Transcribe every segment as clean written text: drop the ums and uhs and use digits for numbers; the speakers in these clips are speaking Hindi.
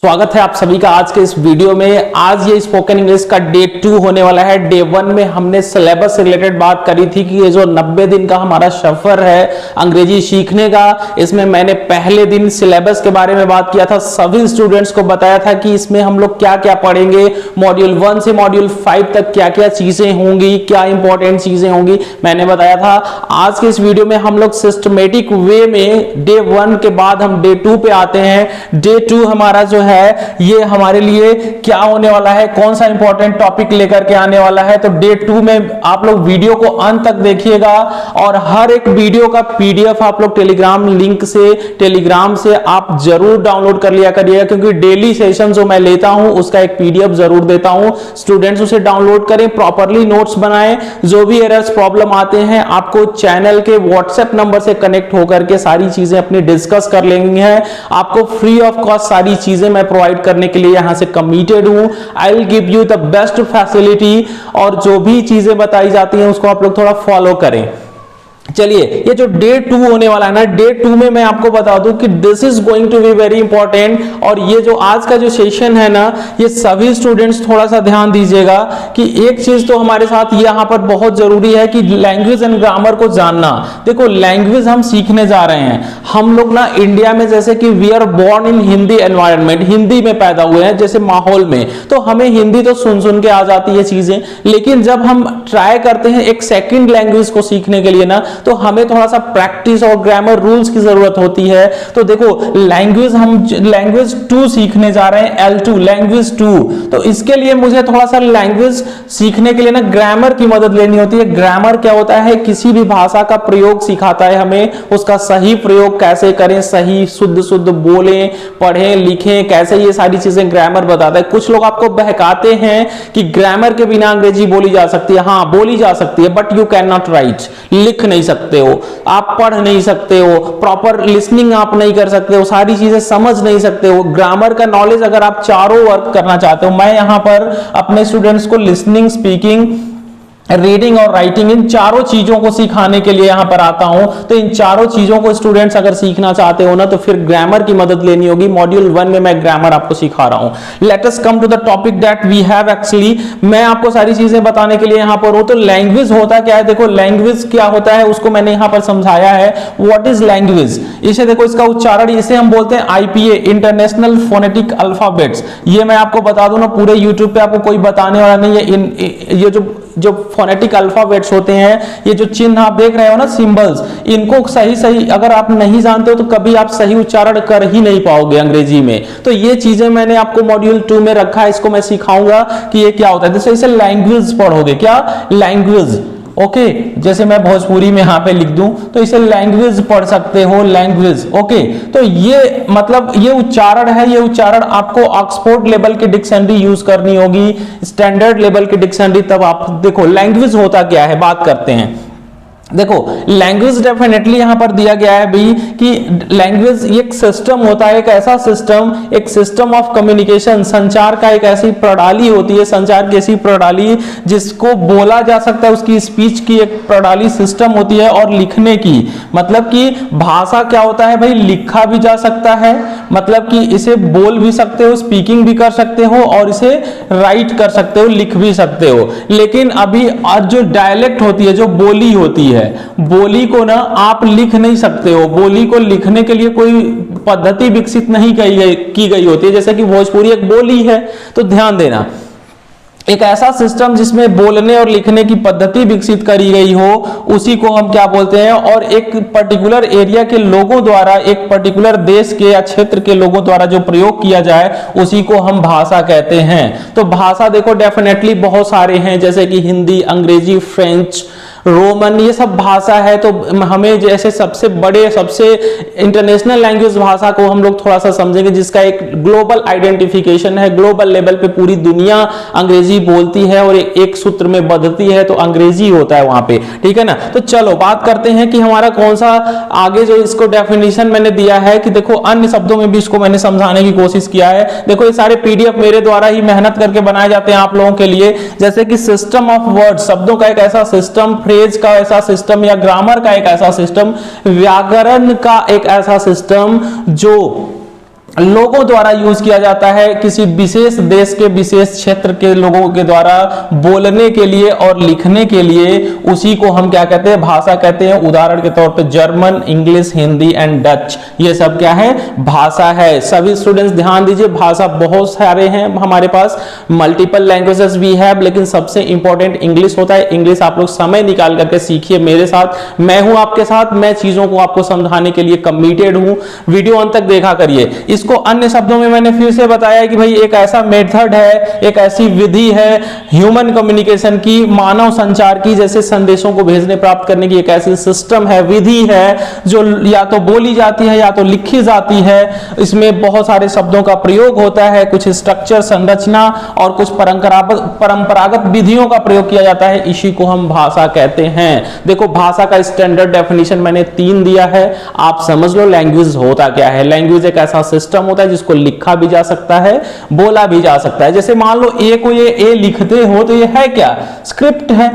स्वागत है आप सभी का आज के इस वीडियो में। आज ये स्पोकन इंग्लिश का डे 2 होने वाला है। डे 1 में हमने सिलेबस से रिलेटेड बात करी थी कि ये जो 90 दिन का हमारा सफर है अंग्रेजी सीखने का, इसमें मैंने पहले दिन सिलेबस के बारे में बात किया था। सभी स्टूडेंट्स को बताया था कि इसमें हम लोग क्या क्या पढ़ेंगे, मॉड्यूल 1 से मॉड्यूल 5 तक क्या क्या चीजें होंगी, क्या इंपॉर्टेंट चीजें होंगी, मैंने बताया था। आज के इस वीडियो में हम लोग सिस्टमेटिक वे में डे 1 के बाद हम डे 2 पे आते हैं। डे 2 हमारा जो है ये हमारे लिए क्या होने वाला है, कौन सा इंपॉर्टेंट टॉपिक लेकर के आने वाला है। तो डे 2 में आप लोग वीडियो को अंत तक देखिएगा और हर एक वीडियो का पीडीएफ आप लोग टेलीग्राम से आप जरूर डाउनलोड कर लिया करिएगा, क्योंकि डेली सेशन जो मैं लेता हूं उसका एक पीडीएफ जरूर देता हूं। स्टूडेंट्स उसे डाउनलोड करें, प्रॉपरली नोट्स बनाएं। जो भी एरर्स प्रॉब्लम आते हैं आपको चैनल के व्हाट्सएप नंबर से कनेक्ट होकर के सारी चीजें अपनी डिस्कस कर लेंगे हैं। आपको फ्री ऑफ कॉस्ट सारी चीजें मैं प्रोवाइड करने के लिए यहां से कमिटेड हूं। I will give you the best facility, और जो भी चीजें बताई जाती हैं उसको आप लोग थोड़ा फॉलो करें। चलिए, ये जो डे 2 होने वाला है ना, डे 2 में मैं आपको बता दूं कि this is going to be very important. और ये जो आज का जो सेशन है ना, ये सभी स्टूडेंट्स थोड़ा सा ध्यान दीजिएगा कि एक चीज तो हमारे साथ यहां पर बहुत जरूरी है कि लैंग्वेज एंड ग्रामर को जानना। देखो, लैंग्वेज हम सीखने जा रहे हैं। हम लोग ना इंडिया में जैसे कि we are born in Hindi environment, Hindi में पैदा हुए हैं जैसे माहौल में, तो हमें हिंदी तो सुन सुन के आ जाती है चीजें। लेकिन जब हम ट्राई करते हैं एक सेकंड लैंग्वेज को सीखने के लिए ना, तो हमें थोड़ा सा प्रैक्टिस और ग्रामर रूल्स की जरूरत होती है। तो देखो, लैंग्वेज 2 सीखने जा रहे हैं, L2 लैंग्वेज 2। तो इसके लिए मुझे थोड़ा सा लैंग्वेज सीखने के लिए ना ग्रामर की मदद लेनी होती है। ग्रामर क्या होता है? किसी भी भाषा का प्रयोग सिखाता है हमें, उसका सही प्रयोग कैसे करें, सही शुद्ध बोलें, पढ़ें, लिखें कैसे, ये सारी चीजें ग्रामर बताता है। कुछ लोग आपको बहकाते हैं कि ग्रामर के बिना अंग्रेजी बोली जा सकती है। हाँ, बोली जा सकती है, but you can not right, लिख नहीं सकते हो, आप पढ़ नहीं सकते हो, प्रॉपर लिसनिंग आप नहीं कर सकते हो, सारी चीजें समझ नहीं सकते हो। ग्रामर का नॉलेज अगर आप चारों वर्क करना चाहते हो, मैं यहां पर अपने स्टूडेंट्स को लिसनिंग, स्पीकिंग, रीडिंग और राइटिंग, इन चारों चीजों को सिखाने के लिए यहां पर आता हूं। तो इन चारों चीजों को स्टूडेंट्स अगर सीखना चाहते हो ना, तो फिर ग्रामर की मदद लेनी होगी। मॉड्यूल 1 में मैं ग्रामर आपको सिखा रहा हूं। Let us come to the topic that we have. Actually मैं आपको सारी चीजें बताने के लिए यहां पर हूं। तो लैंग्वेज होता क्या है? देखो, लैंग्वेज क्या होता है उसको मैंने यहां पर समझाया है। What is language? इसे देखो, इसका उच्चारण इसे हम बोलते हैं IPA, इंटरनेशनल फोनेटिक अल्फाबेट्स। ये मैं आपको बता दूं ना, पूरे यूट्यूब पे आपको कोई बताने वाला नहीं है। ये जो फोनेटिक अल्फाबेट्स होते हैं, ये जो चिन्ह आप देख रहे हो ना, सिंबल्स, इनको सही अगर आप नहीं जानते हो तो कभी आप सही उच्चारण कर ही नहीं पाओगे अंग्रेजी में। तो ये चीजें मैंने आपको मॉड्यूल 2 में रखा है, इसको मैं सिखाऊंगा कि ये क्या होता है। जैसे इसे लैंग्वेज पढ़ोगे, क्या लैंग्वेज, ओके। जैसे मैं भोजपुरी में यहां पे लिख दूं तो इसे लैंग्वेज पढ़ सकते हो, लैंग्वेज, ओके। तो ये मतलब ये उच्चारण है, ये उच्चारण आपको ऑक्सफोर्ड लेवल की डिक्शनरी यूज करनी होगी, स्टैंडर्ड लेवल की डिक्शनरी, तब आप देखो लैंग्वेज होता क्या है, बात करते हैं। देखो, लैंग्वेज डेफिनेटली यहां पर दिया गया है भी कि लैंग्वेज एक सिस्टम होता है, एक ऐसा सिस्टम, एक सिस्टम ऑफ कम्युनिकेशन, संचार का एक ऐसी प्रणाली होती है, संचार की ऐसी प्रणाली जिसको बोला जा सकता है, उसकी स्पीच की एक प्रणाली, सिस्टम होती है। और लिखने की मतलब कि भाषा क्या होता है भाई, लिखा भी जा सकता है, मतलब कि इसे बोल भी सकते हो, स्पीकिंग भी कर सकते हो, और इसे राइट कर सकते हो, लिख भी सकते हो। लेकिन अभी आज जो डायलेक्ट होती है, जो बोली होती है, बोली को ना आप लिख नहीं सकते हो। बोली को लिखने के लिए कोई पद्धति विकसित नहीं की गई होती है, जैसे कि भोजपुरी एक बोली है। तो ध्यान देना, एक ऐसा सिस्टम जिसमें बोलने और लिखने की पद्धति विकसित करी गई हो, उसी को हम क्या बोलते हैं। और एक पर्टिकुलर एरिया के लोगों द्वारा, एक पर्टिकुलर देश के या क्षेत्र के लोगों द्वारा जो प्रयोग किया जाए, उसी को हम भाषा कहते हैं। तो भाषा देखो डेफिनेटली बहुत सारे हैं, जैसे कि हिंदी, अंग्रेजी, फ्रेंच, रोमन, ये सब भाषा है। तो हमें जैसे सबसे बड़े, सबसे इंटरनेशनल लैंग्वेज भाषा को हम लोग थोड़ा सा समझेंगे, जिसका एक ग्लोबल आइडेंटिफिकेशन है, ग्लोबल लेवल पे पूरी दुनिया अंग्रेजी बोलती है और एक सूत्र में बदलती है, तो अंग्रेजी होता है वहां पे, ठीक है ना। तो चलो बात करते हैं कि हमारा कौन सा आगे जो इसको डेफिनेशन मैंने दिया है, कि देखो अन्य शब्दों में भी इसको मैंने समझाने की कोशिश किया है। देखो, ये सारे पीडीएफ मेरे द्वारा ही मेहनत करके बनाए जाते हैं आप लोगों के लिए। जैसे कि सिस्टम ऑफ वर्ड, शब्दों का एक ऐसा सिस्टम, फ्रेज का ऐसा सिस्टम, या ग्रामर का एक ऐसा सिस्टम, व्याकरण का एक ऐसा सिस्टम जो लोगों द्वारा यूज किया जाता है, किसी विशेष देश के विशेष क्षेत्र के लोगों के द्वारा बोलने के लिए और लिखने के लिए, उसी को हम क्या कहते हैं, भाषा कहते हैं। उदाहरण के तौर पे German, English, Hindi and Dutch, ये सब क्या है, भाषा है। सभी स्टूडेंट्स ध्यान दीजिए, भाषा बहुत सारे हैं हमारे पास, मल्टीपल लैंग्वेजेस भी है, लेकिन सबसे इंपॉर्टेंट इंग्लिश होता है। इंग्लिश आप लोग समय निकाल करके सीखिए मेरे साथ, मैं हूं आपके साथ, मैं चीजों को आपको समझाने के लिए कमिटेड हूं। वीडियो अंत तक देखा करिए। इसको अन्य शब्दों में मैंने फिर से बताया कि भाई एक ऐसा मेथड है, एक ऐसी विधि है ह्यूमन कम्युनिकेशन की, मानव संचार की, जैसे संदेशों को भेजने प्राप्त करने की एक ऐसी सिस्टम है, विधि है, जो या तो बोली जाती है या तो लिखी जाती है। इसमें बहुत सारे शब्दों का प्रयोग होता है, कुछ स्ट्रक्चर, संरचना और कुछ परंपरागत विधियों का प्रयोग किया जाता है। इसी को हम भाषा कहते हैं। देखो, भाषा का स्टैंडर्ड डेफिनेशन मैंने 3 दिया है, आप समझ लो लैंग्वेज होता क्या है। लैंग्वेज एक ऐसा सिस्टम होता है जिसको लिखा भी जा सकता है, बोला भी जा सकता है। जैसे मान लो ए को ये ए लिखते हो तो ये है क्या, स्क्रिप्ट है।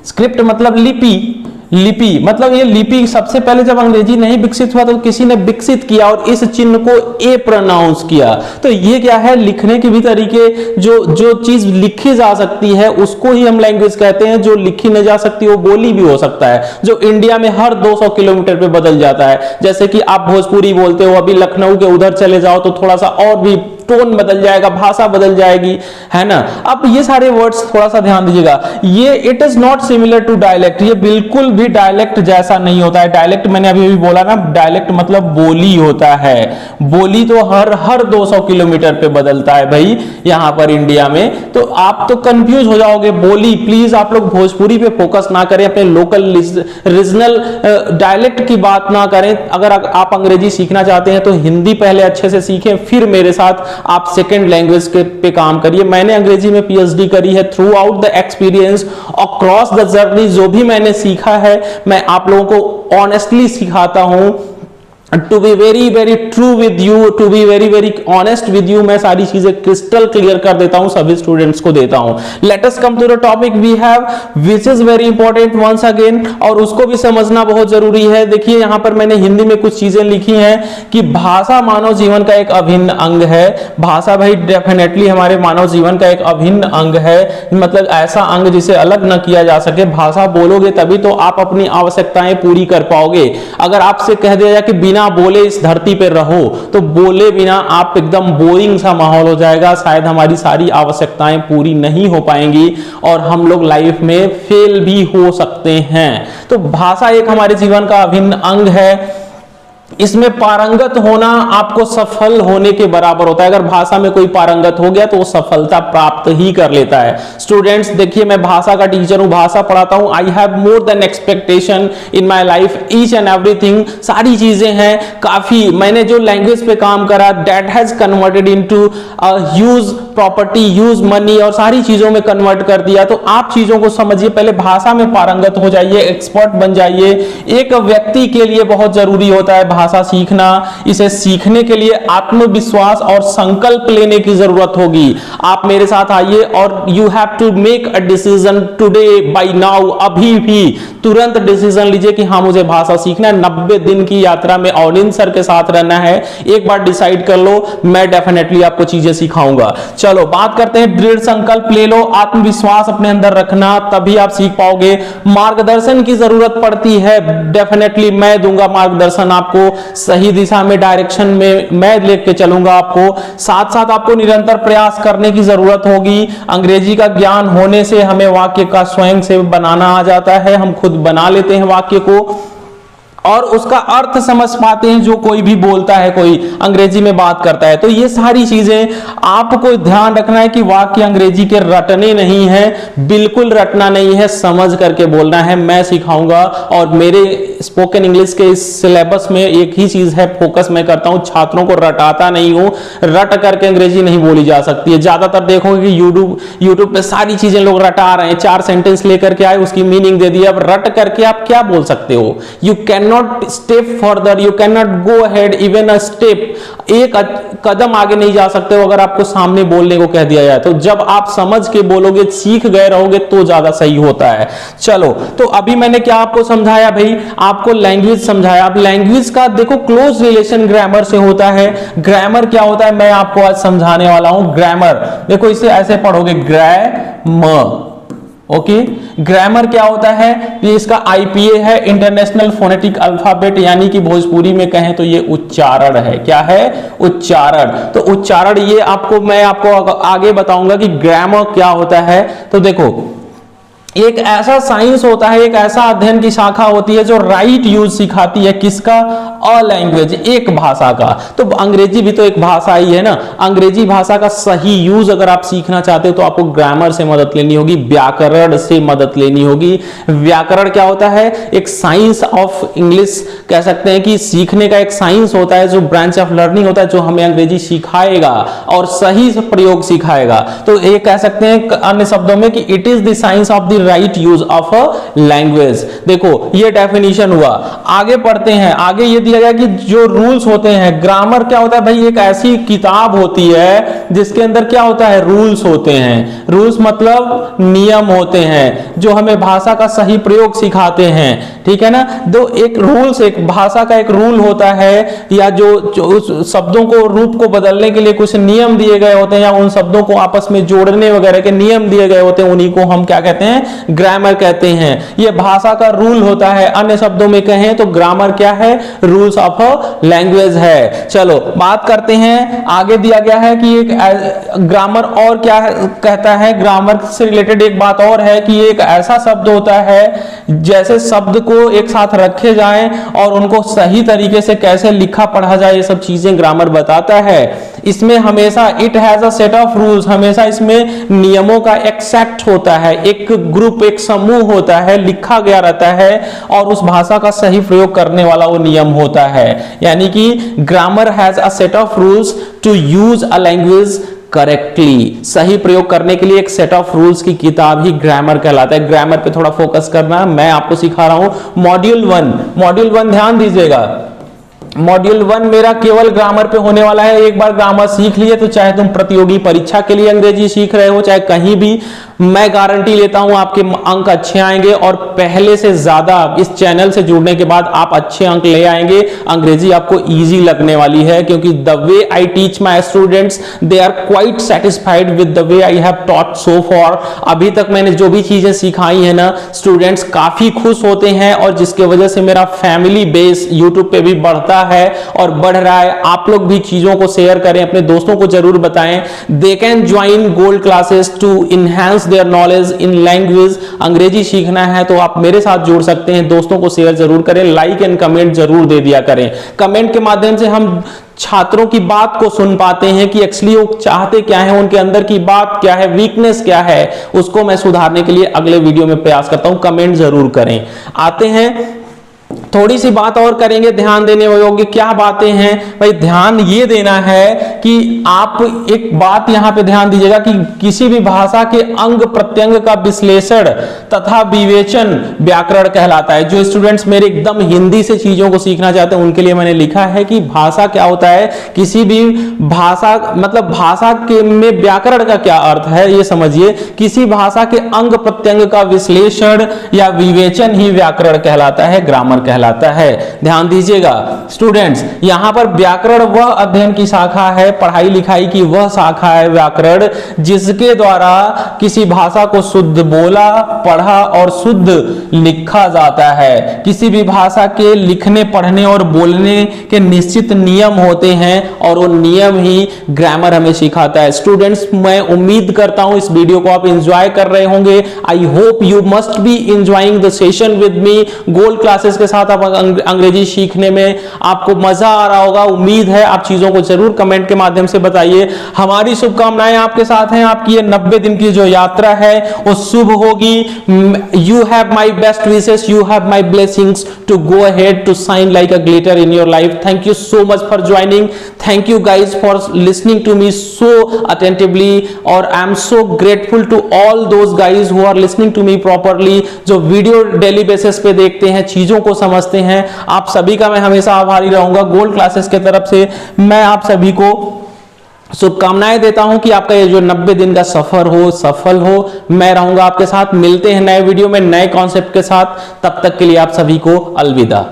स्क्रिप्ट मतलब लिपि, लिपि मतलब ये लिपि सबसे पहले जब अंग्रेजी नहीं विकसित हुआ तो किसी ने विकसित किया और इस चिन्ह को ए प्रोनाउंस किया। तो ये क्या है, लिखने के भी तरीके, जो चीज लिखी जा सकती है उसको ही हम लैंग्वेज कहते हैं। जो लिखी नहीं जा सकती वो बोली भी हो सकता है, जो इंडिया में हर 200 किलोमीटर पे बदल जाता है। जैसे कि आप भोजपुरी बोलते हो, अभी लखनऊ के उधर चले जाओ तो थोड़ा सा और भी टोन बदल जाएगा, भाषा बदल जाएगी, है ना। अब ये सारे वर्ड्स थोड़ा सा ध्यान दीजिएगा। ये it is not similar to dialect, ये बिल्कुल भी डायलेक्ट जैसा नहीं होता है। डायलेक्ट मैंने अभी भी बोला ना, डायलेक्ट मतलब बोली होता है। बोली तो हर 200 किलोमीटर पे बदलता है भाई यहां पर इंडिया में। तो आप तो कंफ्यूज हो जाओगे। बोली, प्लीज आप लोग भोजपुरी पे फोकस ना करें, अपने लोकल रीजनल डायलेक्ट की बात ना करें। अगर आप अंग्रेजी सीखना चाहते हैं तो हिंदी पहले अच्छे से सीखें, फिर मेरे साथ आप सेकंड लैंग्वेज के पे काम करिए। मैंने अंग्रेजी में पीएचडी करी है। Through out the experience, across the journey, जो भी मैंने सीखा है मैं आप लोगों को ऑनेस्टली सिखाता हूं। To be very very true with you, to be very very honest with you, मैं सारी चीजें क्रिस्टल क्लियर कर देता हूं, सभी स्टूडेंट्स को देता हूं। Let us come to the topic we have, which is very important once again, और उसको भी समझना बहुत जरूरी है। देखिए यहां पर मैंने हिंदी में कुछ चीजें लिखी हैं कि भाषा मानव जीवन का एक अभिन्न अंग है। भाषा भाई डेफिनेटली हमारे मानव जीवन का एक अभिन्न अंग है, मतलब ऐसा अंग जिसे अलग न किया जा सके। भाषा बोलोगे तभी तो आप अपनी आवश्यकताएं पूरी कर पाओगे। अगर आपसे कह दिया जाए कि बिना बोले इस धरती पे रहो, तो बोले बिना आप एकदम बोरिंग सा माहौल हो जाएगा, शायद हमारी सारी आवश्यकताएं पूरी नहीं हो पाएंगी और हम लोग लाइफ में फेल भी हो सकते हैं। तो भाषा एक हमारे जीवन का अभिन्न अंग है। इसमें पारंगत होना आपको सफल होने के बराबर होता है। अगर भाषा में कोई पारंगत हो गया तो वो सफलता प्राप्त ही कर लेता है। स्टूडेंट्स देखिए, मैं भाषा का टीचर हूं, भाषा पढ़ाता हूं। I have more than expectation in my life, each and everything, सारी चीजें हैं काफी। मैंने जो लैंग्वेज पे काम करा, that has converted into huge property, huge money, और सारी चीजों में कन्वर्ट कर दिया। तो आप चीजों को समझिए, पहले भाषा में पारंगत हो जाइए, एक्सपर्ट बन जाइए। एक व्यक्ति के लिए बहुत जरूरी होता है भाषा सीखना। इसे सीखने के लिए आत्मविश्वास और संकल्प लेने की जरूरत होगी। आप मेरे साथ आइए और you have to make a decision today, by now, अभी भी तुरंत डिसीजन लीजिए कि हाँ मुझे भाषा सीखना है। 90 दिन की यात्रा में अवनिंद सर के साथ रहना है। एक बार डिसाइड कर लो, मैं डेफिनेटली आपको चीजें सिखाऊंगा। चलो बात करते हैं, दृढ़ संकल्प ले लो, आत्मविश्वास अपने अंदर रखना, तभी आप सीख पाओगे। मार्गदर्शन की जरूरत पड़ती है, डेफिनेटली मैं दूंगा मार्गदर्शन आपको, सही दिशा में, डायरेक्शन में मैं लेके चलूंगा आपको। साथ साथ आपको निरंतर प्रयास करने की जरूरत होगी। अंग्रेजी का ज्ञान होने से हमें वाक्य का स्वयं से बनाना आ जाता है, हम खुद बना लेते हैं वाक्य को और उसका अर्थ समझ पाते हैं। जो कोई भी बोलता है, कोई अंग्रेजी में बात करता है, तो ये सारी चीजें आपको ध्यान रखना है कि वाक्य अंग्रेजी के रटने नहीं है, बिल्कुल रटना नहीं है, समझ करके बोलना है। मैं सिखाऊंगा और मेरे स्पोकन इंग्लिश के इस सिलेबस में एक ही चीज है, फोकस मैं करता हूं, छात्रों को रटाता नहीं हूं। रट करके अंग्रेजी नहीं बोली जा सकती है। ज्यादातर देखोगे कि यूट्यूब पे सारी चीजें लोग रटा रहे हैं, 4 सेंटेंस लेकर के आए, उसकी मीनिंग दे दी। अब रट करके आप क्या बोल सकते हो? You can not step further, you can not go ahead even a step, एक कदम आगे नहीं जा सकते हो अगर आपको सामने बोलने को कह दिया जाए। तो जब आप समझ के बोलोगे, सीख गए रहोगे तो ज्यादा सही होता है। चलो, तो अभी मैंने क्या आपको समझाया भाई, आपको लैंग्वेज समझाया। अब लैंग्वेज का देखो क्लोज रिलेशन ग्रामर से होता है। ग्रामर क्या होता है मैं आपको आज समझाने वाला हूं। ग्रामर देखो, इसे ऐसे पढ़ोगे ग्रामर, ओके। ग्रामर क्या होता है, ये इसका आईपीए है, इंटरनेशनल फोनेटिक अल्फाबेट, यानी कि भोजपुरी में कहें तो ये उच्चारण है। क्या है? उच्चारण। तो उच्चारण ये आपको मैं आपको आगे बताऊंगा कि ग्रामर क्या होता है। तो देखो, एक ऐसा साइंस होता है, एक ऐसा अध्ययन की शाखा होती है जो राइट यूज सिखाती है। किसका? अ लैंग्वेज, एक भाषा का। तो अंग्रेजी भी तो एक भाषा ही है ना। अंग्रेजी भाषा का सही यूज अगर आप सीखना चाहते हो तो आपको ग्रामर से मदद लेनी होगी, व्याकरण से मदद लेनी होगी। व्याकरण क्या होता है? एक साइंस ऑफ इंग्लिश कह सकते हैं कि सीखने का एक साइंस होता है, जो ब्रांच ऑफ लर्निंग होता है, जो हमें अंग्रेजी सिखाएगा और सही प्रयोग सिखाएगा। तो ये कह सकते हैं अन्य शब्दों में कि it is the science of the right use of a language. देखो, ये डेफिनेशन हुआ। आगे पढ़ते हैं। आगे ये दिया गया कि जो रूल्स होते हैं, ग्रामर क्या होता है भाई, एक ऐसी किताब होती है जिसके अंदर क्या होता है? रूल्स होते हैं। रूल्स मतलब नियम होते हैं जो हमें भाषा का सही प्रयोग सिखाते हैं, ठीक है ना। दो एक रूल्स, एक भाषा का एक रूल होता है, या जो शब्दों को रूप को बदलने के लिए कुछ नियम दिए गए होते हैं, या उन शब्दों को आपस में जोड़ने वगैरह के नियम दिए गए होते हैं, उन्हीं को हम क्या कहते हैं? ग्रामर कहते हैं। यह भाषा का रूल होता है। अन्य शब्दों में कहें तो ग्रामर क्या है? रूल्स ऑफ अ लैंग्वेज है। चलो बात करते हैं। आगे दिया गया है कि एक ग्रामर और क्या कहता है, ग्रामर से रिलेटेड एक बात और है कि एक ऐसा शब्द होता है, जैसे शब्द को एक साथ रखे जाएं और उनको सही तरीके से कैसे लिखा पढ़ा जाए, ये सब चीजें ग्रामर बताता है। इसमें हमेशा it has a set of rules, हमेशा इसमें नियमों का एक सेट होता है, एक ग्रुप, एक समूह होता है, लिखा गया रहता है, और उस भाषा का सही प्रयोग करने वाला वो नियम होता है। यानी कि grammar has a set of rules to use a language correctly. सही प्रयोग करने के लिए एक सेट ऑफ रूल्स की किताब ही ग्रामर कहलाता है। ग्रामर पे थोड़ा फोकस करना, मैं आपको सिखा रहा हूं। मॉड्यूल 1 ध्यान दीजिएगा। मॉड्यूल 1 मेरा केवल ग्रामर पे होने वाला है। एक बार ग्रामर सीख लिए तो चाहे तुम प्रतियोगी परीक्षा के लिए अंग्रेजी सीख रहे हो, चाहे कहीं भी, मैं गारंटी लेता हूं आपके अंक अच्छे आएंगे, और पहले से ज्यादा इस चैनल से जुड़ने के बाद आप अच्छे अंक ले आएंगे। अंग्रेजी आपको इजी लगने वाली है, क्योंकि the way I teach my students, they are quite satisfied with the way I have taught so far. अभी तक मैंने जो भी चीजें सिखाई है ना, स्टूडेंट्स काफी खुश होते हैं, और जिसके वजह से मेरा फैमिली बेस यूट्यूब पे भी बढ़ता है और बढ़ रहा है। आप लोग भी चीजों को शेयर करें, अपने दोस्तों को जरूर बताएं। They can join gold classes to enhance their knowledge in language. अंग्रेजी सीखना है तो आप मेरे साथ जुड़ सकते हैं। दोस्तों को शेयर जरूर करें, लाइक एंड कमेंट जरूर दे दिया करें। कमेंट के माध्यम से हम छात्रों की बात को सुन पाते हैं कि एक्चुअली वो चाहते क्या है, उनके अंदर की बात क्या है, वीकनेस क्या है, उसको मैं सुधारने के लिए अगले वीडियो में प्रयास करता हूं। कमेंट जरूर करें। आते हैं, थोड़ी सी बात और करेंगे ध्यान देने योग्य। क्या बातें हैं भाई? ध्यान ये देना है कि आप एक बात यहां पे ध्यान दीजिएगा कि किसी भी भाषा के अंग प्रत्यंग का विश्लेषण तथा विवेचन व्याकरण कहलाता है। जो स्टूडेंट्स मेरे एकदम हिंदी से चीजों को सीखना चाहते हैं उनके लिए मैंने लिखा है कि भाषा क्या होता है, किसी भी भाषा मतलब भाषा के में व्याकरण का क्या अर्थ है ये समझिए। किसी भाषा के अंग प्रत्यंग का विश्लेषण या विवेचन ही व्याकरण कहलाता है, ग्रामर कहलाता है। ध्यान दीजिएगा स्टूडेंट्स, यहां पर व्याकरण वह अध्ययन की शाखा है, पढ़ाई लिखाई की वह शाखा है व्याकरण, जिसके द्वारा किसी भाषा को शुद्ध बोला, पढ़ा और शुद्ध लिखा जाता है। किसी भी भाषा के लिखने, पढ़ने और बोलने के निश्चित नियम होते हैं और वो नियम ही ग्रामर हमें सिखाता है। स्टूडेंट्स, मैं उम्मीद करता हूं इस वीडियो को आप एंजॉय कर रहे होंगे। I hope you must be enjoying the session with me. Gold classes के साथ आप अंग्रेजी सीखने में आपको मजा आ रहा होगा, उम्मीद है। आप चीजों को जरूर कमेंट के माध्यम से बताइए। हमारी शुभकामनाएं आपके साथ हैं। आपकी ये 90 दिन की जो यात्रा है वो शुभ होगी। You have my best wishes, you have my blessings to go ahead to shine like a glitter in your life. Thank you so much for joining. Thank you guys for listening to me so attentively, और I am so grateful to all those guys who are listening to me properly, जो वीडियो डेली बेसिस पे देखते हैं, चीजों को समझ समझते हैं। आप सभी का मैं हमेशा आभारी रहूंगा। गोल्ड क्लासेस के तरफ से मैं आप सभी को शुभकामनाएं देता हूं कि आपका ये जो 90 दिन का सफर हो, सफल हो। मैं रहूंगा आपके साथ। मिलते हैं नए वीडियो में नए कॉन्सेप्ट के साथ। तब तक के लिए आप सभी को अलविदा।